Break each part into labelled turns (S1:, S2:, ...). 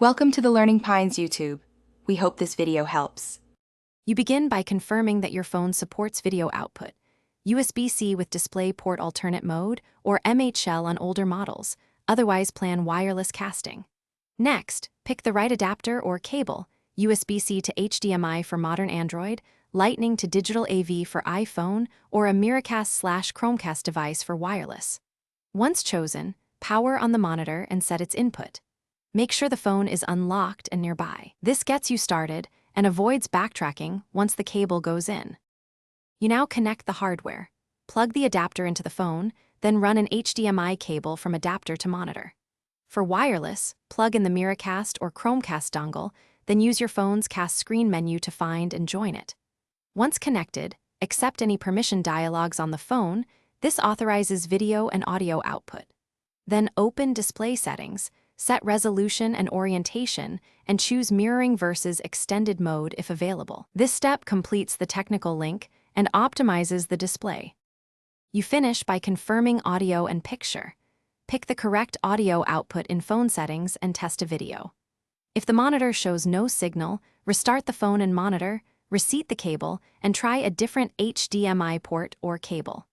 S1: Welcome to the Learning Pines YouTube. We hope this video helps.
S2: You begin by confirming that your phone supports video output, USB-C with DisplayPort alternate mode, or MHL on older models, otherwise plan wireless casting. Next, pick the right adapter or cable, USB-C to HDMI for modern Android, Lightning to digital AV for iPhone, or a Miracast/Chromecast device for wireless. Once chosen, power on the monitor and set its input. Make sure the phone is unlocked and nearby. This gets you started and avoids backtracking once the cable goes in. You now connect the hardware. Plug the adapter into the phone, then run an HDMI cable from adapter to monitor. For wireless, plug in the Miracast or Chromecast dongle, then use your phone's cast screen menu to find and join it. Once connected, accept any permission dialogues on the phone. This authorizes video and audio output. Then open display settings, set resolution and orientation, and choose mirroring versus extended mode if available. This step completes the technical link and optimizes the display. You finish by confirming audio and picture. Pick the correct audio output in phone settings and test a video. If the monitor shows no signal, restart the phone and monitor, reseat the cable, and try a different HDMI port or cable.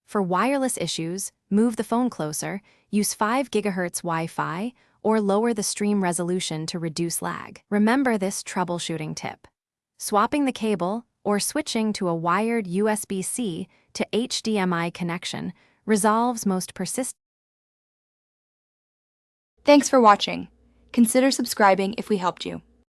S2: For wireless issues, move the phone closer, use 5 GHz Wi-Fi, or lower the stream resolution to reduce lag. Remember this troubleshooting tip. Swapping the cable or switching to a wired USB-C to HDMI connection resolves most persistent.
S1: Thanks for watching. Consider subscribing if we helped you.